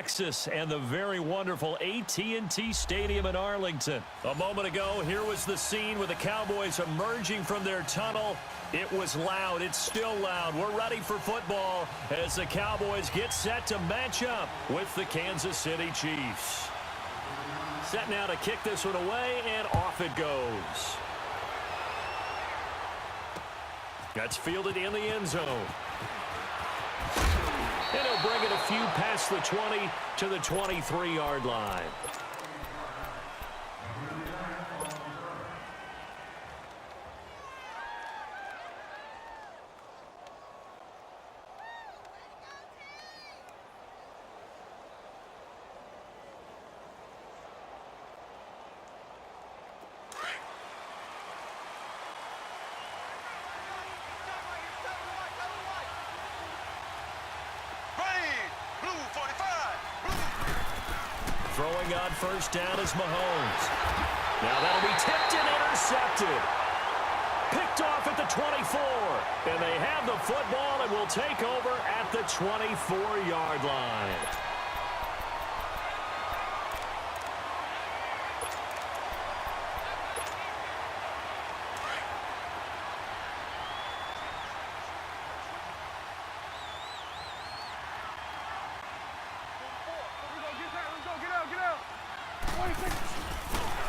Texas, and the very wonderful AT&T Stadium in Arlington. A moment ago, here was the scene with the Cowboys emerging from their tunnel. It was loud. It's still loud. We're ready for football as the Cowboys get set to match up with the Kansas City Chiefs. Set now to kick this one away, and off it goes. That's fielded in the end zone. And he'll bring it a few past the 20 to the 23-yard line. Throwing on first down is Mahomes. Now that'll be tipped and intercepted. Picked off at the 24. And they have the football and will take over at the 24-yard line.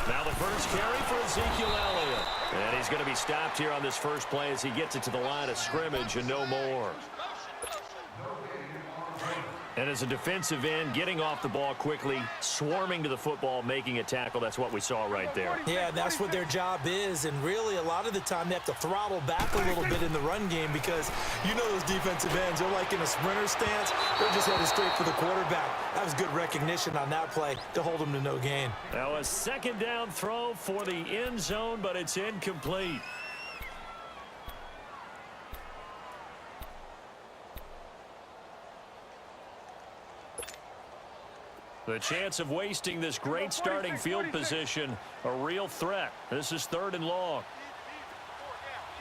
Now the first carry for Ezekiel Elliott. And he's going to be stopped here on this first play as he gets it to the line of scrimmage and no more. And as a defensive end, getting off the ball quickly, swarming to the football, making a tackle, that's what we saw right there. Yeah, that's what their job is. And really, a lot of the time, they have to throttle back a little bit in the run game because you know those defensive ends, they're like in a sprinter stance. They're just headed straight for the quarterback. That was good recognition on that play to hold them to no gain. Now a second down throw for the end zone, but it's incomplete. The chance of wasting this great starting field position, a real threat. This is 3rd and long.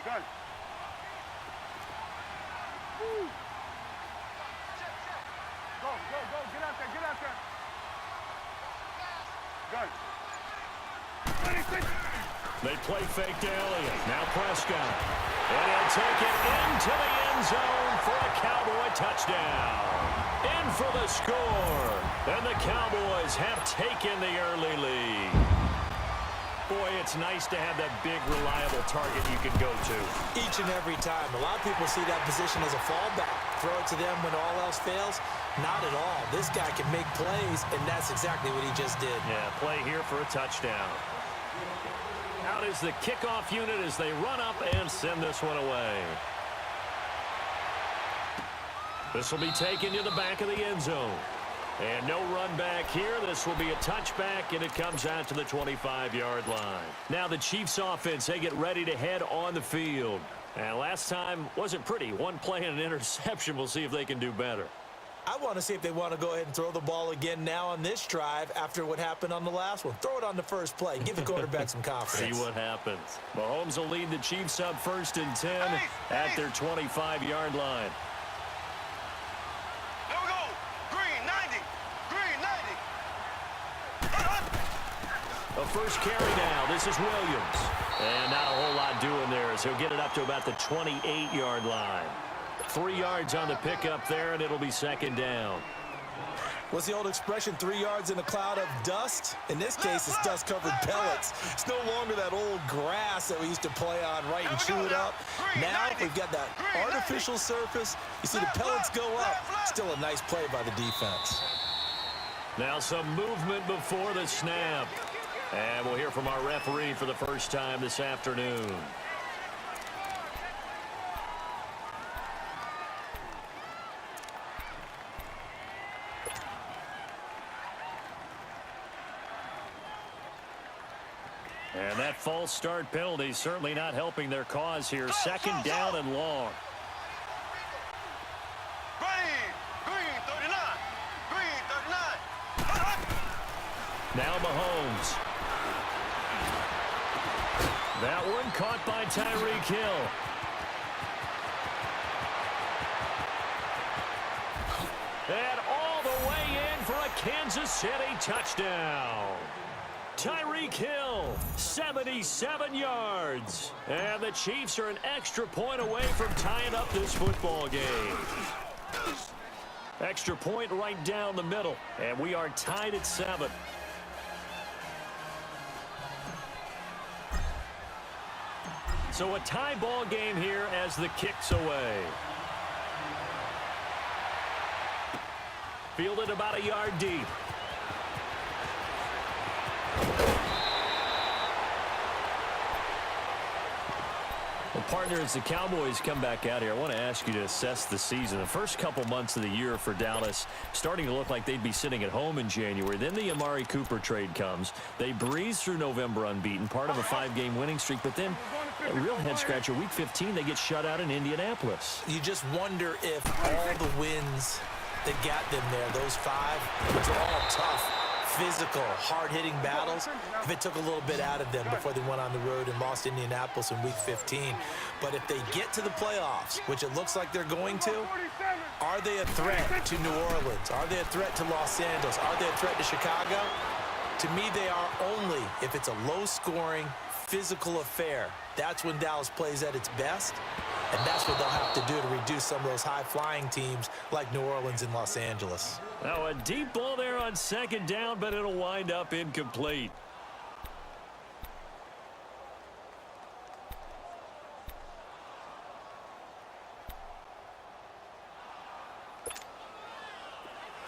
Good. Go, get out there, Good. They play fake to Elliott. Now Prescott. And he'll take it into the end zone for a Cowboy touchdown. In for the score. And the Cowboys have taken the early lead. Boy, it's nice to have that big, reliable target you can go to. Each and every time. A lot of people see that position as a fallback. Throw it to them when all else fails. Not at all. This guy can make plays, and that's exactly what he just did. Yeah, play here for a touchdown. Out is the kickoff unit as they run up and send this one away. This will be taken to the back of the end zone. And no run back here. This will be a touchback, and it comes out to the 25-yard line. Now the Chiefs offense, they get ready to head on the field. And last time wasn't pretty. One play and an interception. We'll see if they can do better. I want to see if they want to go ahead and throw the ball again now on this drive after what happened on the last one. Throw it on the first play. Give the quarterback some confidence. See what happens. Mahomes will lead the Chiefs up 1st and 10 at their 25-yard line. There we go. Green 90. A first carry now. This is Williams. And not a whole lot doing there as he'll get it up to about the 28-yard line. 3 yards on the pickup there, and it'll be 2nd down. What's the old expression, 3 yards in a cloud of dust? In this case, it's dust-covered pellets. It's no longer that old grass that we used to play on, right, and chew it up. Now we've got that artificial surface. You see the pellets go up. Still a nice play by the defense. Now some movement before the snap. And we'll hear from our referee for the first time this afternoon. And that false start penalty certainly not helping their cause here. 2nd down and long. Green 39. Now Mahomes. That one caught by Tyreek Hill. And all the way in for a Kansas City touchdown. Tyreek Hill, 77 yards. And the Chiefs are an extra point away from tying up this football game. Extra point right down the middle. And we are tied at 7. So a tie ball game here as the kick's away. Fielded about a yard deep. Well, partner, as the Cowboys come back out here, I want to ask you to assess the season. The first couple months of the year for Dallas starting to look like they'd be sitting at home in January. Then the Amari Cooper trade comes. They breeze through November unbeaten, part of a 5-game winning streak. But then a real head-scratcher, Week 15, they get shut out in Indianapolis. You just wonder if all the wins that got them there, those 5, which are all tough, physical, hard-hitting battles, if it took a little bit out of them before they went on the road and lost Indianapolis in Week 15. But if they get to the playoffs, which it looks like they're going to, are they a threat to New Orleans? Are they a threat to Los Angeles? Are they a threat to Chicago? To me, they are only if it's a low-scoring, physical affair. That's when Dallas plays at its best, and that's what they'll have to do to reduce some of those high-flying teams like New Orleans and Los Angeles. Now a deep ball there on second down, but it'll wind up incomplete.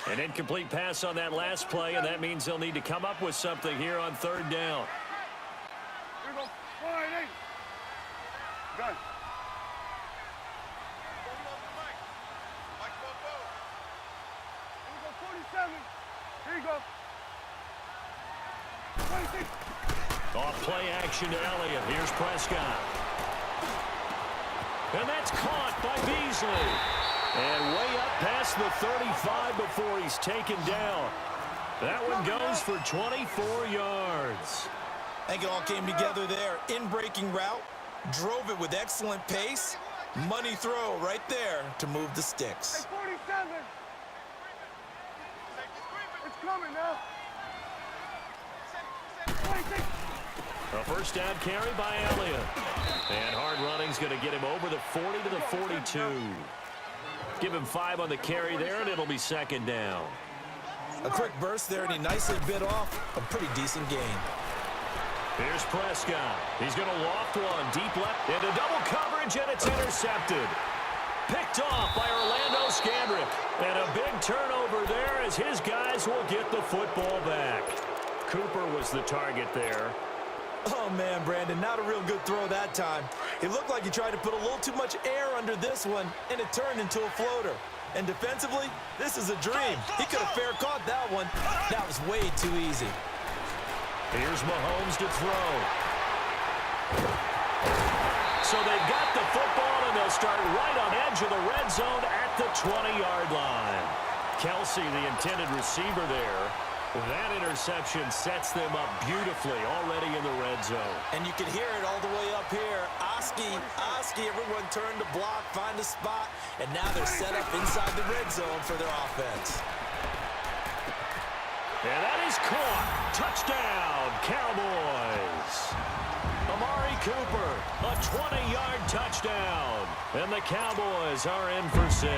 An incomplete pass on that last play, and that means they'll need to come up with something here on third down. Here we go. 1-8. Done. Here we go, 47. Here you go. 26. Off play action to Elliott. Here's Prescott. And that's caught by Beasley. And way up past the 35 before he's taken down. That one goes for 24 yards. I think it all came together there. In-breaking route, drove it with excellent pace. Money throw right there to move the sticks. Hey, 47. It's coming now. 26. A first down carry by Elliott. And hard running's going to get him over the 40 to the 42. Give him 5 on the carry there, and it'll be second down. A quick burst there, and he nicely bit off a pretty decent gain. Here's Prescott. He's going to loft one deep left into double coverage, and it's intercepted. Picked off by Orlando Scandrick. And a big turnover there as his guys will get the football back. Cooper was the target there. Oh, man, Brandon, not a real good throw that time. It looked like he tried to put a little too much air under this one, and it turned into a floater. And defensively, this is a dream. He could have fair caught that one. That was way too easy. Here's Mahomes to throw. So they've got the football, and they'll start right on edge of the red zone at the 20-yard line. Kelsey, the intended receiver there. That interception sets them up beautifully already in the red zone. And you can hear it all the way up here. Oski, everyone turned to block, find a spot, and now they're set up inside the red zone for their offense. And that is caught. Touchdown, Cowboys. Amari Cooper, a 20-yard touchdown. And the Cowboys are in for 6.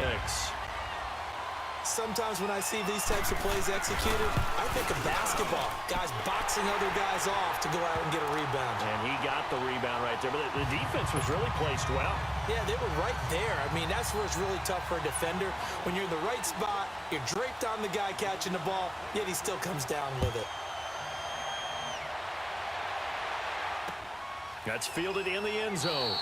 Sometimes when I see these types of plays executed, I think of basketball. Guys boxing other guys off to go out and get a rebound. And he got the rebound right there. But the defense was really placed well. Yeah, they were right there. I mean, that's where it's really tough for a defender. When you're in the right spot, you're draped on the guy catching the ball, yet he still comes down with it. That's fielded in the end zone.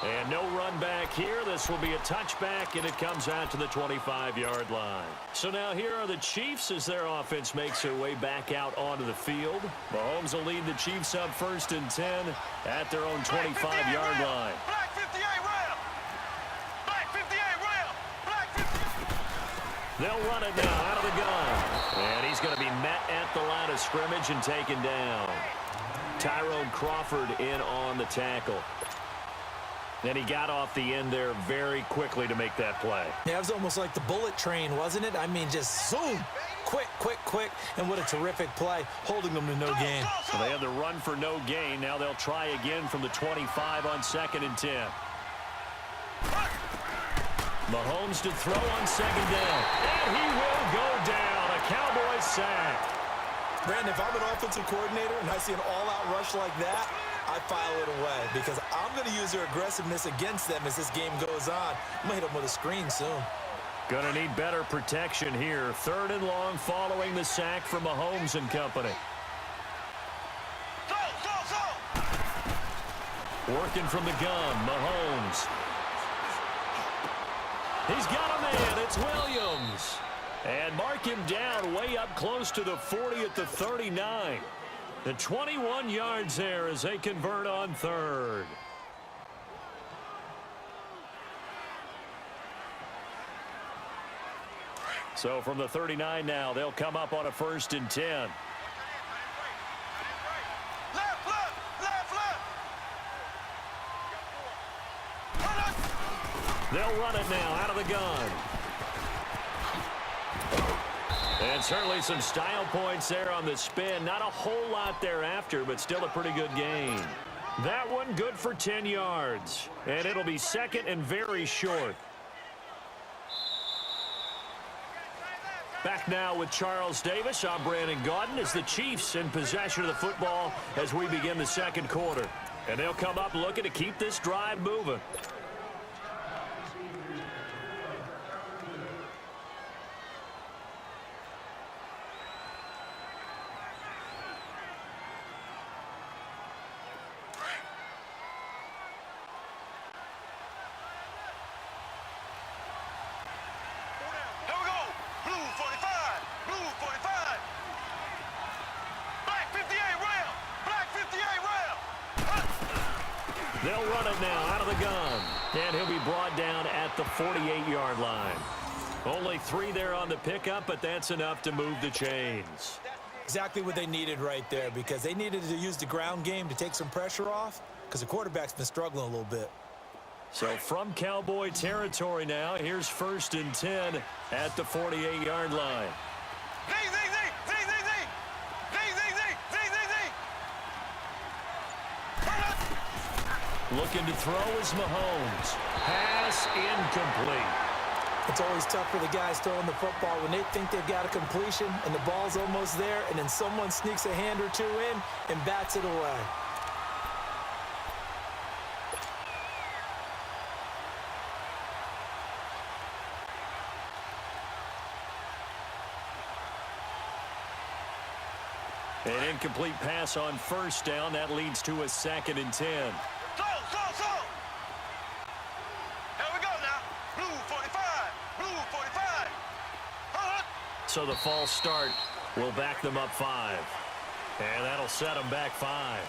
And no run back here. This will be a touchback, and it comes out to the 25-yard line. So now here are the Chiefs as their offense makes their way back out onto the field. Mahomes will lead the Chiefs up 1st and 10 at their own 25-yard line. Black 58 rail. Black 58 rail. Black 58. They'll run it now out of the gun. And he's going to be met at the line of scrimmage and taken down. Tyrone Crawford in on the tackle. And he got off the end there very quickly to make that play. Yeah, it was almost like the bullet train, wasn't it? I mean, just zoom. Quick, quick, quick. And what a terrific play, holding them to no gain. So they had the run for no gain. Now they'll try again from the 25 on 2nd and 10. Mahomes to throw on 2nd down. And he will go down. A Cowboys sack. Brandon, if I'm an offensive coordinator and I see an all-out rush like that, I file it away because I'm going to use their aggressiveness against them as this game goes on. I'm going to hit them with a screen soon. Going to need better protection here. 3rd and long following the sack from Mahomes and company. Working from the gun, Mahomes. He's got a man. It's Williams. And mark him down way up close to the 40 at the 39. The 21 yards there as they convert on 3rd. So from the 39 now, they'll come up on a 1st and 10. They'll run it now out of the gun. And certainly some style points there on the spin. Not a whole lot thereafter, but still a pretty good gain. That one good for 10 yards. And it'll be 2nd and very short. Back now with Charles Davis. I'm Brandon Gaudin as the Chiefs in possession of the football as we begin the 2nd quarter. And they'll come up looking to keep this drive moving. They'll run it now out of the gun. And he'll be brought down at the 48-yard line. Only 3 there on the pickup, but that's enough to move the chains. Exactly what they needed right there because they needed to use the ground game to take some pressure off because the quarterback's been struggling a little bit. So from Cowboy territory now, here's 1st and 10 at the 48-yard line. Looking to throw is Mahomes. Pass incomplete. It's always tough for the guys throwing the football when they think they've got a completion and the ball's almost there, and then someone sneaks a hand or two in and bats it away. An incomplete pass on 1st down. That leads to a 2nd and 10. So the false start will back them up 5. And that'll set them back 5.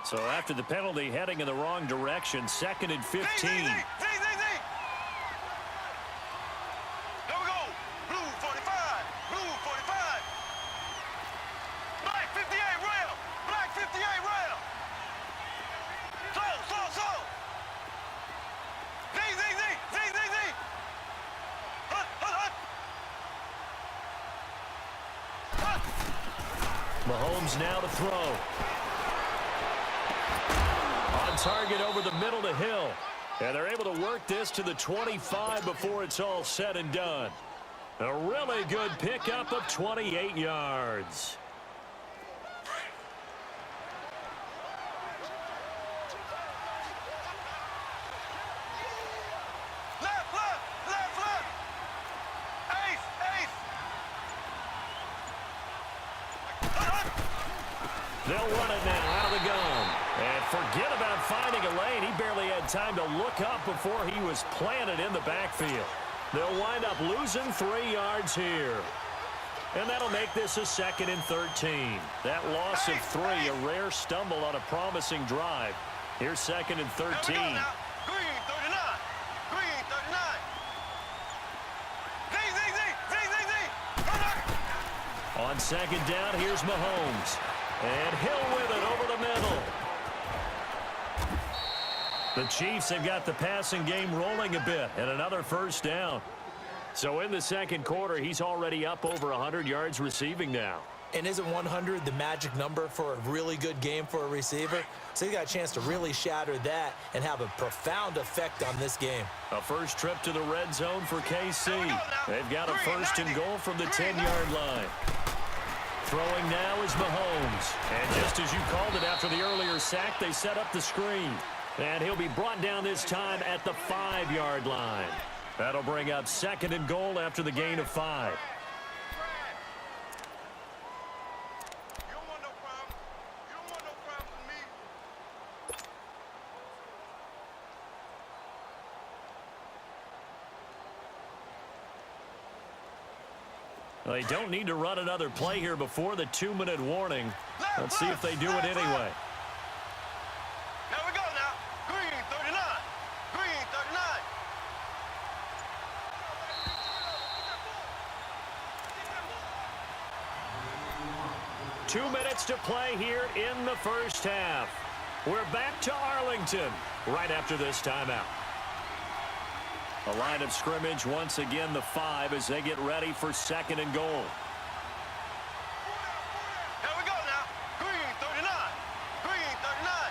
So after the penalty, heading in the wrong direction, 2nd and 15. Mahomes now to throw. On target over the middle to Hill. And they're able to work this to the 25 before it's all said and done. A really good pickup of 28 yards. They'll run it now out of the gun. And forget about finding a lane. He barely had time to look up before he was planted in the backfield. They'll wind up losing 3 yards here. And that'll make this a 2nd and 13. That loss of 3, a rare stumble on a promising drive. Here's 2nd and 13. Green 39. Green 39. On second down, here's Mahomes. And Hill with it over the middle. The Chiefs have got the passing game rolling a bit, and another first down. So in the second quarter, he's already up over 100 yards receiving now. And isn't 100 the magic number for a really good game for a receiver? So he got a chance to really shatter that and have a profound effect on this game. A first trip to the red zone for KC. They've got a first and goal from the 10-yard line. Throwing now is Mahomes. And just as you called it after the earlier sack, they set up the screen. And he'll be brought down this time at the 5-yard line. That'll bring up second and goal after the gain of 5. They don't need to run another play here before the 2-minute warning. Let's see if they do it anyway. Now we go now. Green 39. Green 39. 2 minutes to play here in the first half. We're back to Arlington right after this timeout. A line of scrimmage once again, the 5 as they get ready for second and goal. Here we go now. Green 39. Green 39.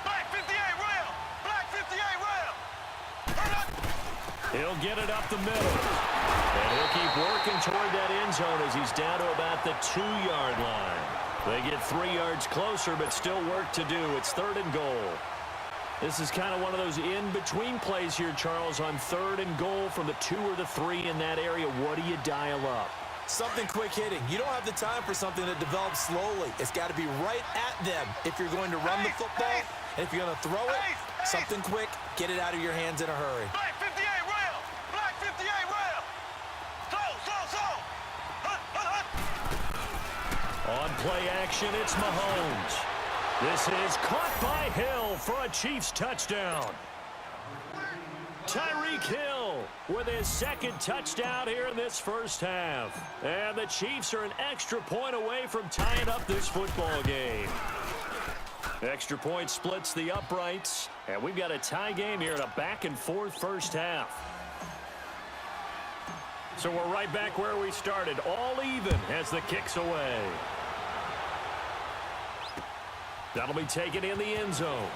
Black 58 rail. Black 58 rail. He'll get it up the middle. And he'll keep working toward that end zone as he's down to about the 2-yard line. They get 3 yards closer, but still work to do. It's third and goal. This is kind of one of those in-between plays here, Charles, on third and goal from the 2 or the 3 in that area. What do you dial up? Something quick hitting. You don't have the time for something that develops slowly. It's got to be right at them if you're going to run the football. And if you're going to throw it, something quick, get it out of your hands in a hurry. Black 58 rail. Black 58 rail. Slow. On play action, it's Mahomes. This is caught by Hill for a Chiefs touchdown. Tyreek Hill with his second touchdown here in this first half. And the Chiefs are an extra point away from tying up this football game. Extra point splits the uprights. And we've got a tie game here in a back-and-forth first half. So we're right back where we started, all even as the kick's away. That'll be taken in the end zone.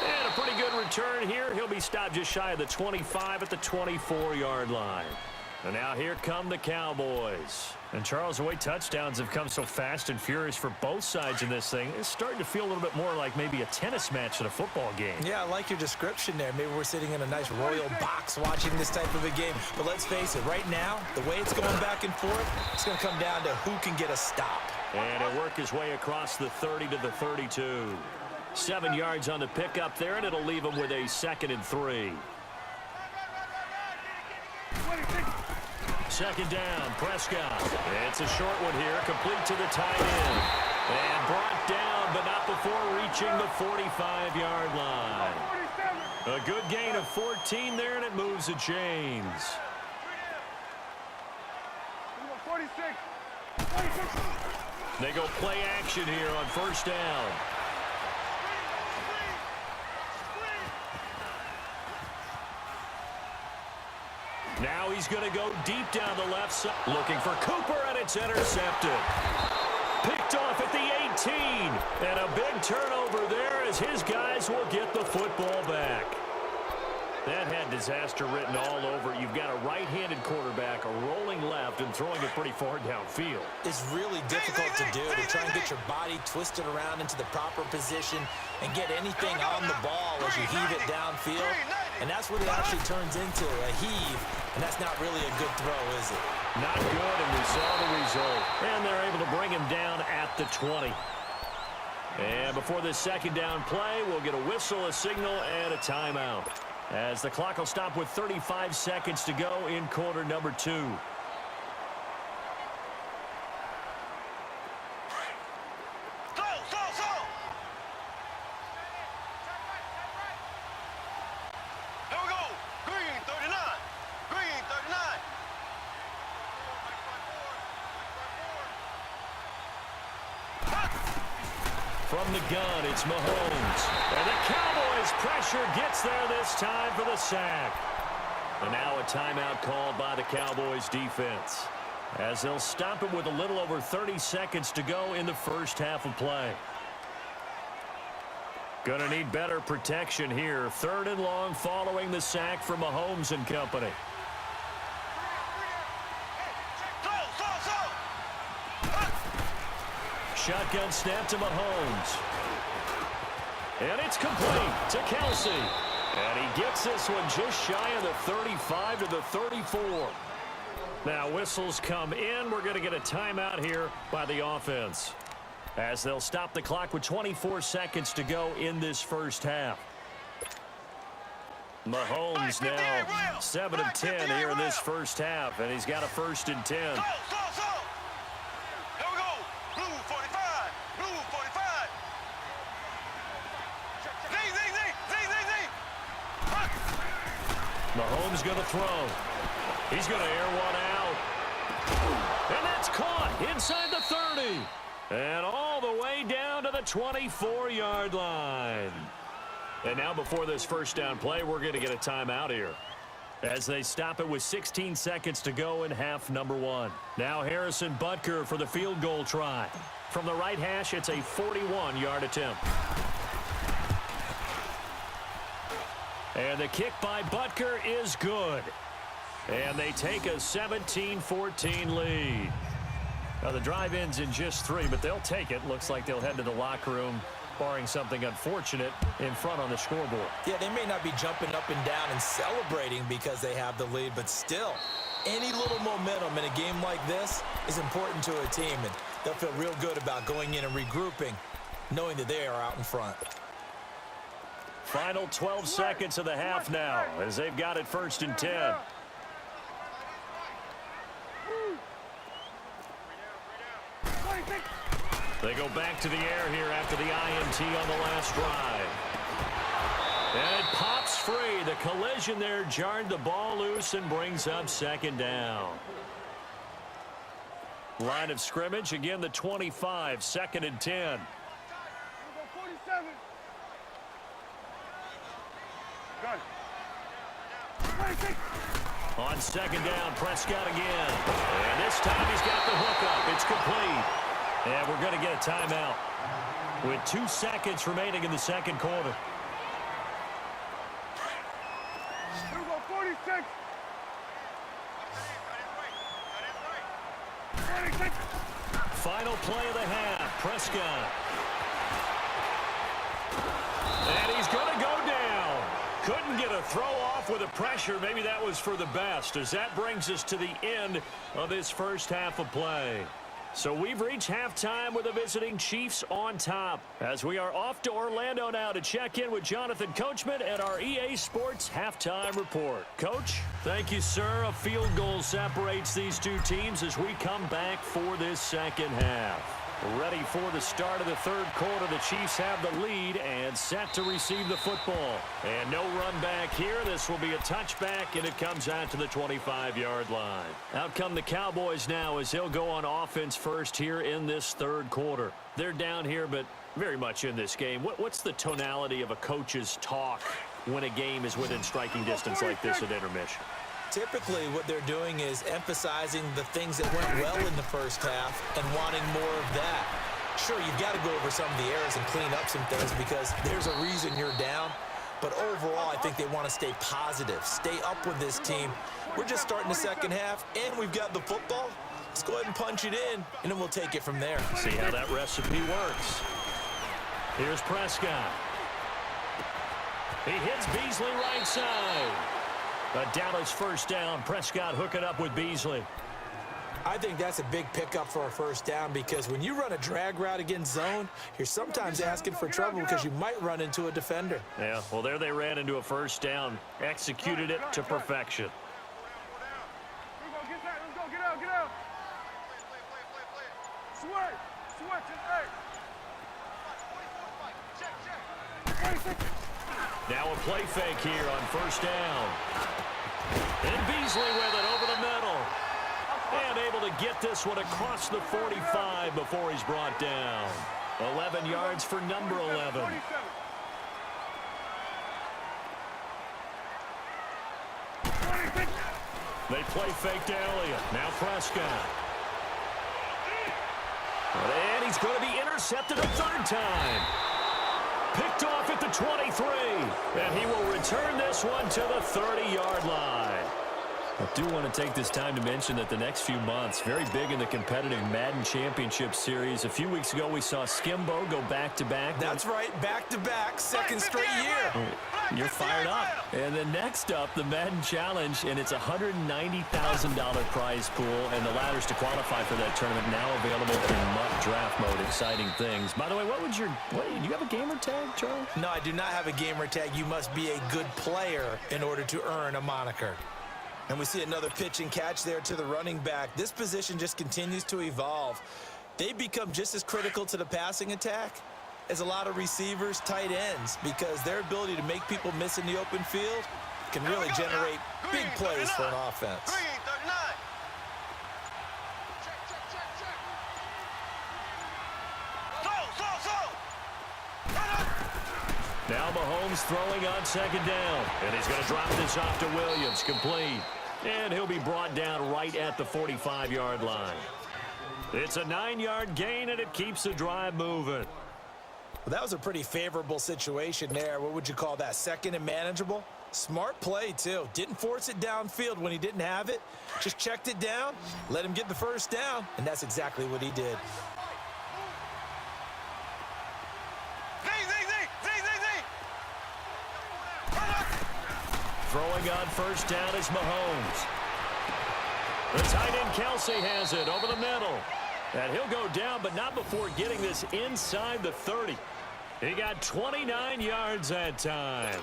And a pretty good return here. He'll be stopped just shy of the 25 at the 24-yard line. And now here come the Cowboys. And Charles, the way touchdowns have come so fast and furious for both sides in this thing, it's starting to feel a little bit more like maybe a tennis match than a football game. Yeah, I like your description there. Maybe we're sitting in a nice royal box watching this type of a game. But let's face it, right now, the way it's going back and forth, it's going to come down to who can get a stop. And he'll work his way across the 30 to the 32. 7 yards on the pickup there, and it'll leave him with a 2nd and 3. Second down, Prescott. It's a short one here, complete to the tight end. And brought down, but not before reaching the 45-yard line. A good gain of 14 there, and it moves the chains. 46. They go play action here on first down. Now he's going to go deep down the left side. Looking for Cooper, and it's intercepted. Picked off at the 18. And a big turnover there as his guys will get the football back. That had disaster written all over it. You've got a right-handed quarterback, a rolling left, and throwing it pretty far downfield. It's really difficult to do, to try and get your body twisted around into the proper position and get anything on the ball as you heave it downfield. And that's what it actually turns into, a heave. And that's not really a good throw, is it? Not good, and we saw the result. And they're able to bring him down at the 20. And before this second down play, we'll get a whistle, a signal, and a timeout, as the clock will stop with 35 seconds to go in quarter number 2. Here we go. Green From the gun, it's Mahomes. And the Cowboys' pressure gets there this time for the sack. And now a timeout called by the Cowboys defense, as they'll stop it with a little over 30 seconds to go in the first half of play. Going to need better protection here. 3rd and long following the sack from Mahomes and company. Shotgun snap to Mahomes. And it's complete to Kelsey. And he gets this one just shy of the 35 to the 34. Now whistles come in. We're going to get a timeout here by the offense, as they'll stop the clock with 24 seconds to go in this first half. Mahomes now 7 of 10 here in this first half, and he's got a 1st and 10. Here we go. Blue 45. Blue 45. Mahomes going to throw. He's going to air one out. And that's caught inside the 30. And all the way down to the 24-yard line. And now before this first down play, we're going to get a timeout here, as they stop it with 16 seconds to go in half number 1. Now Harrison Butker for the field goal try. From the right hash, it's a 41-yard attempt. And the kick by Butker is good. And they take a 17-14 lead. Now the drive ends in just 3, but they'll take it. Looks like they'll head to the locker room, barring something unfortunate in front on the scoreboard. Yeah, they may not be jumping up and down and celebrating because they have the lead, but still, any little momentum in a game like this is important to a team, and they'll feel real good about going in and regrouping, knowing that they are out in front. Final 12 seconds of the half now, as they've got it 1st and 10. They go back to the air here after the INT on the last drive. And it pops free. The collision there jarred the ball loose and brings up 2nd down. Line of scrimmage, again the 25, 2nd and 10. On 2nd down, Prescott again. And this time he's got the hook up. It's complete. And we're going to get a timeout with 2 seconds remaining in the 2nd quarter. Here we go, 46. 46. Final play of the half, Prescott. And he's going to go down. Couldn't get a throw off with the pressure. Maybe that was for the best, as that brings us to the end of this first half of play. So we've reached halftime with the visiting Chiefs on top, as we are off to Orlando now to check in with Jonathan Coachman at our EA Sports Halftime Report. Coach? Thank you, sir. A field goal separates these two teams as we come back for this second half. Ready for the start of the 3rd quarter. The Chiefs have the lead and set to receive the football. And no run back here. This will be a touchback, and it comes out to the 25-yard line. Out come the Cowboys now, as they'll go on offense first here in this 3rd quarter. They're down here, but very much in this game. What's the tonality of a coach's talk when a game is within striking distance like this at intermission? Typically, what they're doing is emphasizing the things that went well in the first half and wanting more of that. Sure, you've got to go over some of the errors and clean up some things because there's a reason you're down. But overall, I think they want to stay positive, stay up with this team. We're just starting the second half, and we've got the football. Let's go ahead and punch it in, and then we'll take it from there. See how that recipe works. Here's Prescott. He hits Beasley right side. A Dallas first down. Prescott hooking up with Beasley. I think that's a big pickup for a first down, because when you run a drag route against zone, you're sometimes asking for trouble because you might run into a defender. Yeah, well, there they ran into a first down. Executed it to perfection. Let's go, get out, get out. Switch, hey. Now a play fake here on first down. And Beasley with it over the middle. And able to get this one across the 45 before he's brought down. 11 yards for number 11. 27. They play fake to Elliott. Now Prescott. And he's going to be intercepted a third time. Picked off at the 23. And he will return this one to the 30-yard line. I do want to take this time to mention that the next few months, very big in the competitive Madden Championship Series. A few weeks ago, we saw Skimbo go back-to-back. That's right, back-to-back, second straight year. You're fired up. And then next up, the Madden Challenge, and it's a $190,000 prize pool, and the ladders to qualify for that tournament now available in mock draft mode. Exciting things. By the way, do you have a gamer tag, Charlie? No, I do not have a gamer tag. You must be a good player in order to earn a moniker. And we see another pitch and catch there to the running back. This position just continues to evolve. They become just as critical to the passing attack as a lot of receivers, tight ends, because their ability to make people miss in the open field can really generate big plays for an offense. Green, 39. Now Mahomes throwing on second down. And he's going to drop this off to Williams. Complete. And he'll be brought down right at the 45-yard line. It's a 9-yard gain, and it keeps the drive moving. Well, that was a pretty favorable situation there. What would you call that? Second and manageable? Smart play, too. Didn't force it downfield when he didn't have it. Just checked it down, let him get the first down, and that's exactly what he did. Throwing on first down is Mahomes. The tight end Kelsey has it over the middle. And he'll go down, but not before getting this inside the 30. He got 29 yards that time.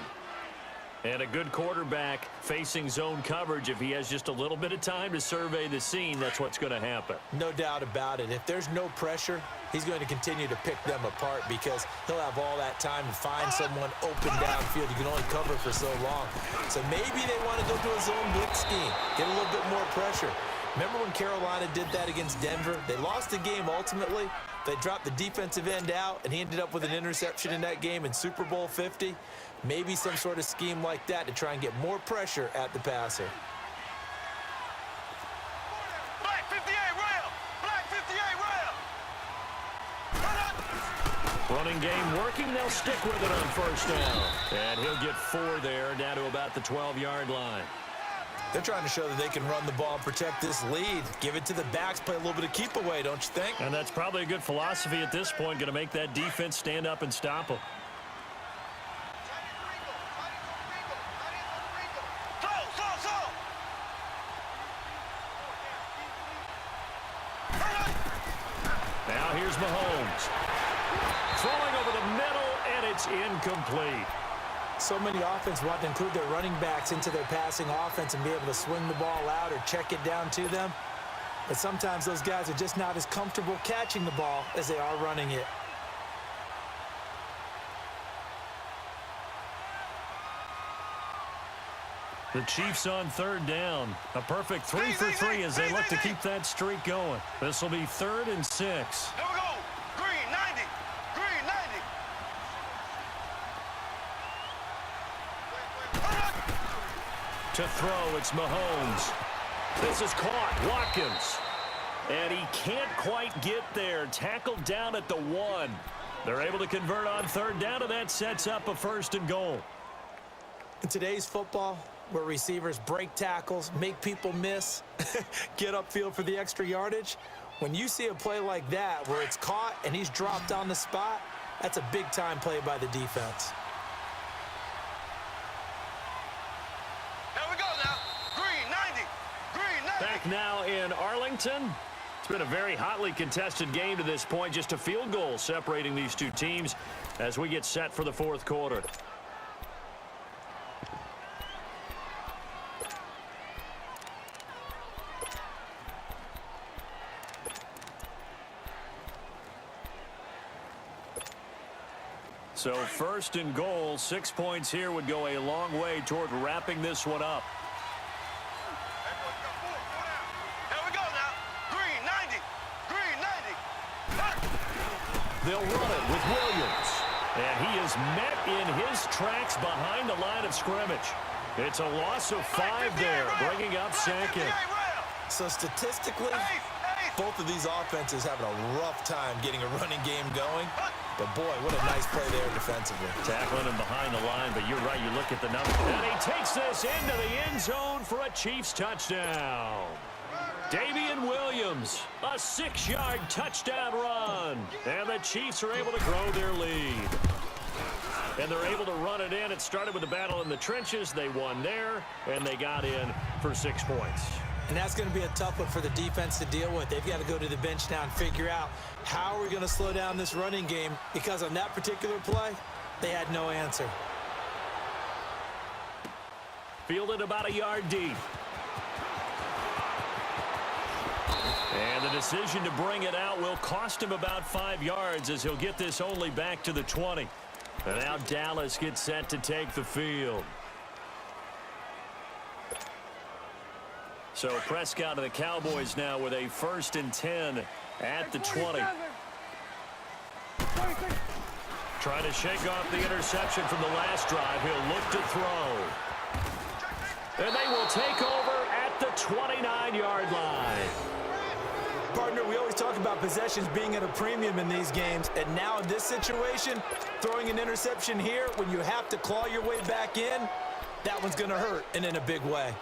And a good quarterback facing zone coverage. If he has just a little bit of time to survey the scene, that's what's going to happen. No doubt about it. If there's no pressure, he's going to continue to pick them apart because he'll have all that time to find someone open downfield. You can only cover for so long. So maybe they want to go to a zone blitz scheme, get a little bit more pressure. Remember when Carolina did that against Denver? They lost the game ultimately. They dropped the defensive end out, and he ended up with an interception in that game in Super Bowl 50. Maybe some sort of scheme like that to try and get more pressure at the passer. Black 58 rail. Black 58 rail. Running game working. They'll stick with it on first down. And he'll get 4 there, down to about the 12-yard line. They're trying to show that they can run the ball and protect this lead. Give it to the backs, play a little bit of keep away, don't you think? And that's probably a good philosophy at this point, going to make that defense stand up and stop them. Now here's Mahomes. Throwing over the middle, and it's incomplete. So many offenses want to include their running backs into their passing offense and be able to swing the ball out or check it down to them. But sometimes those guys are just not as comfortable catching the ball as they are running it. The Chiefs on third down. A perfect 3 for 3 as they look to keep that streak going. This will be 3rd and 6. Here we go. Green 90. Green 90. To throw, it's Mahomes. This is caught. Watkins. And he can't quite get there. Tackled down at the 1. They're able to convert on third down, and that sets up a 1st and goal. In today's football, where receivers break tackles, make people miss, get upfield for the extra yardage, when you see a play like that where it's caught and he's dropped on the spot, that's a big-time play by the defense. Here we go now. Green 90. Green 90. Back now in Arlington. It's been a very hotly contested game to this point. Just a field goal separating these two teams as we get set for the 4th quarter. So 1st and goal, 6 points here would go a long way toward wrapping this one up. Here we go now. Green 90. Green 90. They'll run it with Williams. And he is met in his tracks behind the line of scrimmage. It's a loss of 5 there, bringing up second. So statistically, both of these offenses having a rough time getting a running game going. But, boy, what a nice play there defensively. Tackling him behind the line, but you're right. You look at the number. And he takes this into the end zone for a Chiefs touchdown. Damian Williams, a 6-yard touchdown run. And the Chiefs are able to grow their lead. And they're able to run it in. It started with the battle in the trenches. They won there, and they got in for 6 points. And that's going to be a tough one for the defense to deal with. They've got to go to the bench now and figure out how are we going to slow down this running game, because on that particular play, they had no answer. Fielded about a yard deep. And the decision to bring it out will cost him about 5 yards, as he'll get this only back to the 20. And now Dallas gets set to take the field. So Prescott and the Cowboys now with a 1st and 10 at the 20. Trying to shake off the interception from the last drive. He'll look to throw. And they will take over at the 29-yard line. Partner, we always talk about possessions being at a premium in these games, and now in this situation, throwing an interception here when you have to claw your way back in, that one's going to hurt, and in a big way.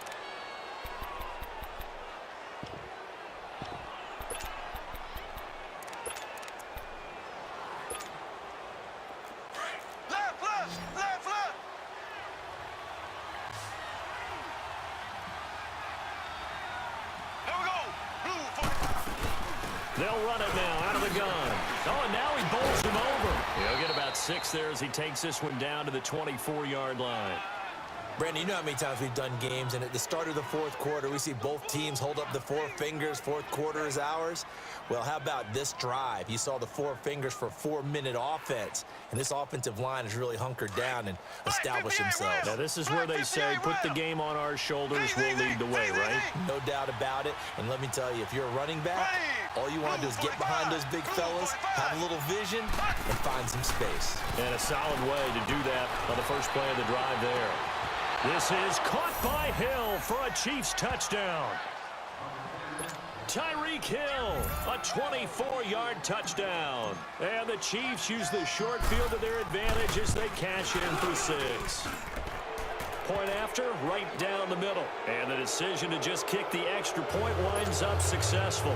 They'll run it now out of the gun. Oh, and now he bowls him over. He'll get about 6 there as he takes this one down to the 24-yard line. Brandon, you know how many times we've done games, and at the start of the 4th quarter, we see both teams hold up the 4 fingers. 4th quarter is ours. Well, how about this drive? You saw the 4 fingers for a 4-minute offense, and this offensive line has really hunkered down and established themselves. Now, this is where they say, put the game on our shoulders, we'll lead the way, right? No doubt about it. And let me tell you, if you're a running back, all you want to do is get behind those big fellas, have a little vision, and find some space. And a solid way to do that on the first play of the drive there. This is caught by Hill for a Chiefs touchdown. Tyreek Hill, a 24-yard touchdown. And the Chiefs use the short field to their advantage as they cash in for 6. Point after, right down the middle. And the decision to just kick the extra point winds up successful.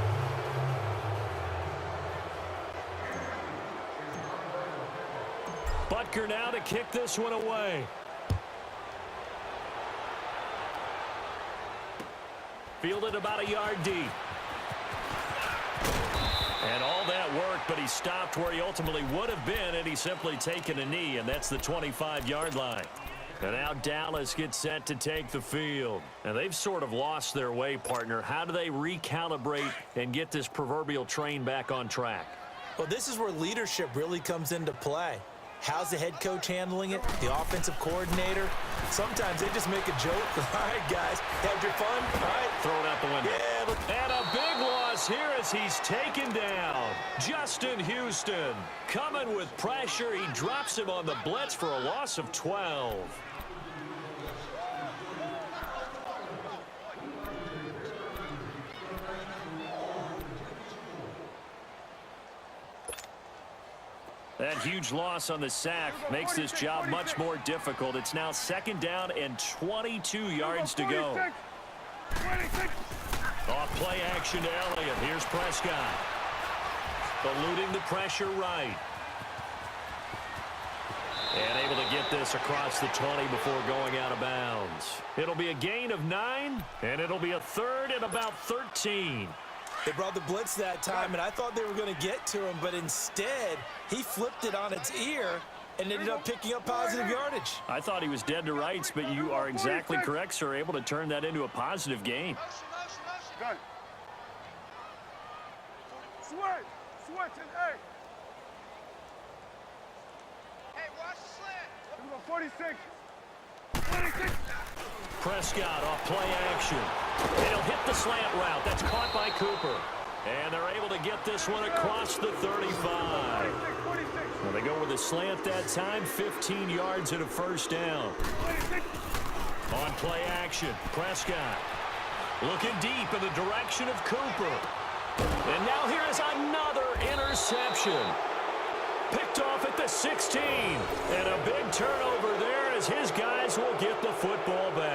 Butker now to kick this one away. Fielded about a yard deep. And all that work, but he stopped where he ultimately would have been, and he's simply taken a knee, and that's the 25-yard line. And now Dallas gets set to take the field. And they've sort of lost their way, partner. How do they recalibrate and get this proverbial train back on track? Well, this is where leadership really comes into play. How's the head coach handling it? The offensive coordinator? Sometimes they just make a joke. All right, guys, had your fun? All right. Throw it out the window. Yeah. And a big loss here as he's taken down. Justin Houston coming with pressure. He drops him on the blitz for a loss of 12. That huge loss on the sack makes this job much more difficult. It's now 2nd down and 22 yards to go. Off play action to Elliott. Here's Prescott. Eluding the pressure right. And able to get this across the 20 before going out of bounds. It'll be a gain of 9, and it'll be a 3rd and about 13. They brought the blitz that time, and I thought they were going to get to him, but instead, he flipped it on its ear and ended up picking up positive yardage. I thought he was dead to rights, but you are exactly correct, sir. Able to turn that into a positive gain. Got it. Switch, and hey. Hey, watch the slant. Here we go, 46. Prescott off play action. And he'll hit the slant route. That's caught by Cooper. And they're able to get this one across the 35. Well, they go with a slant that time, 15 yards and a first down. On play action, Prescott looking deep in the direction of Cooper. And now here is another interception. Picked off at the 16. And a big turnover there as his guys will get the football back.